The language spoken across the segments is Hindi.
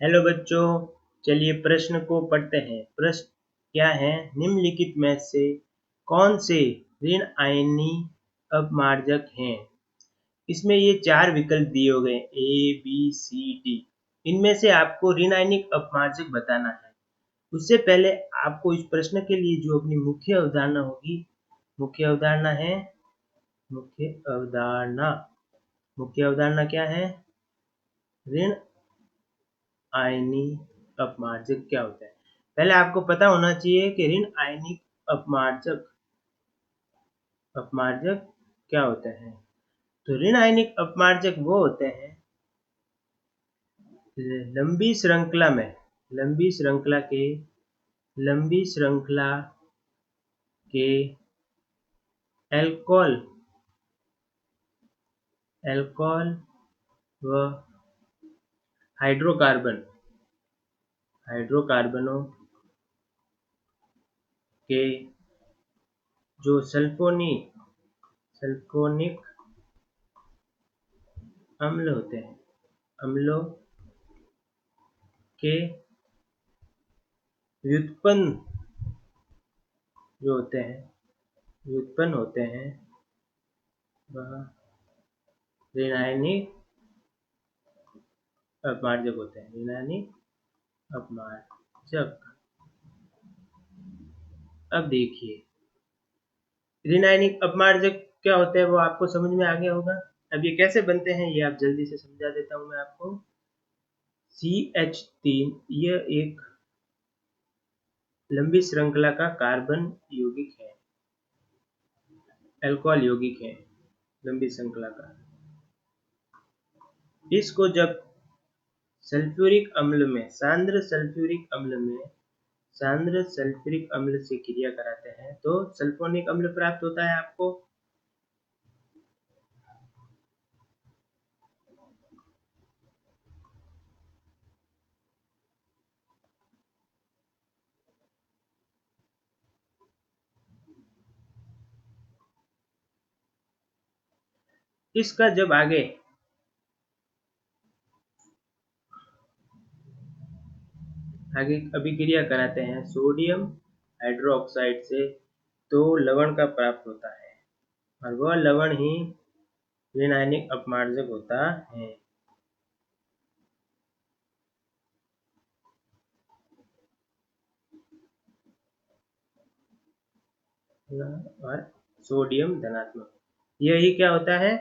हेलो बच्चों, चलिए प्रश्न को पढ़ते हैं। प्रश्न क्या है? निम्नलिखित में से कौन से ऋण आयनी अपमार्जक हैं? इसमें ये 4 विकल्प दिए गए ए बी सी डी। इनमें से आपको ऋण आयनिक अपमार्जक बताना है। उससे पहले आपको इस प्रश्न के लिए जो अपनी मुख्य अवधारणा होगी, मुख्य अवधारणा है मुख्य अवधारणा क्या है? ऋण आयनी अपमार्जक क्या होता है? पहले आपको पता होना चाहिए कि ऋण आयनिक अपमार्जक क्या होते हैं। तो ऋण आयनिक अपमार्जक वो होते हैं लंबी श्रृंखला के एल्कोहल व हाइड्रोकार्बनों के जो सल्फोनिक अम्ल होते हैं, अम्लों के व्युत्पन्न होते हैं वह ऋण आयनिक अपमार्जक होते हैं। ऋण आयनिक अपमार्जक। अब देखिए, ऋण आयनिक अपमार्जक क्या होते हैं वो आपको समझ में आ गया होगा। अब ये कैसे बनते हैं ये आप जल्दी से समझा देता हूं मैं आपको। CH3 यह एक लंबी श्रृंखला का कार्बन यौगिक है, अल्कोहल यौगिक है, लंबी श्रृंखला का। इसको जब सांद्र सल्फ्यूरिक अम्ल से क्रिया कराते हैं तो सल्फोनिक अम्ल प्राप्त होता है आपको। इसका जब आगे अभिक्रिया कराते हैं सोडियम हाइड्रोक्साइड से तो लवण का प्राप्त होता है और वह लवण ही ऋण आयनिक अपमार्जक होता है। और सोडियम धनात्मक, यही क्या होता है?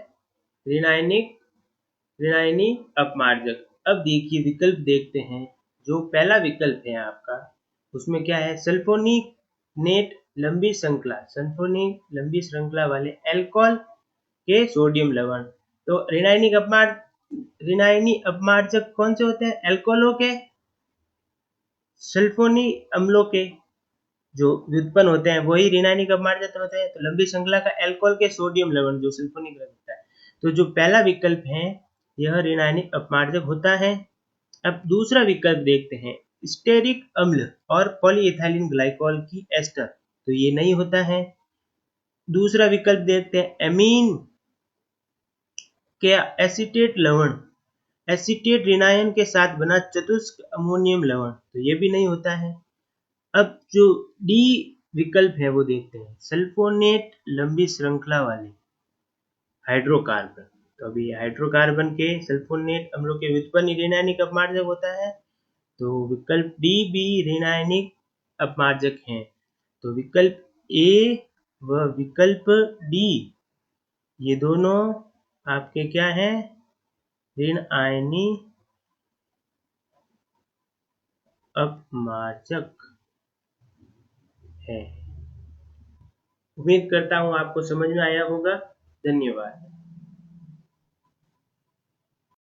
ऋण आयनी अपमार्जक। अब देखिए विकल्प देखते हैं। जो पहला विकल्प है आपका, उसमें क्या है? सल्फोनिक लंबी श्रृंखला वाले अल्कोहल के सोडियम लवण। तो ऋण आयनी अपमार्जक कौन से होते हैं? अल्कोहलों के सल्फोनिक अम्लों के जो व्युत्पन्न होते हैं वही ऋण आयनिक अपमार्जक होते हैं। तो लंबी श्रृंखला का अल्कोहल के सोडियम लवण जो सल्फोनिक होता है। तो जो पहला विकल्प है यह ऋण आयनिक अपमार्जक होता है। अब दूसरा विकल्प देखते हैं, स्टेरिक अम्ल और पॉलीइथाइलिन ग्लाइकोल की एस्टर। तो ये नहीं होता है। दूसरा विकल्प देखते हैं, एमीन के एसीटेट लवण, एसीटेट ऋणायन के साथ बना चतुष्क अमोनियम लवण। तो ये भी नहीं होता है। अब जो डी विकल्प है वो देखते हैं, सल्फोनेट लंबी श्रृंखला वाले हाइड्रोकार्बन। तो अभी हाइड्रोकार्बन के सल्फोनेट अम्लों के व्युत्पन्न ऋण आयनिक अपमार्जक होता है। तो विकल्प डी भी ऋण आयनिक अपमार्जक हैं। तो विकल्प ए व विकल्प डी ये दोनों आपके क्या हैं? ऋण आयनी अपमार्जक है। उम्मीद करता हूं आपको समझ में आया होगा। धन्यवाद।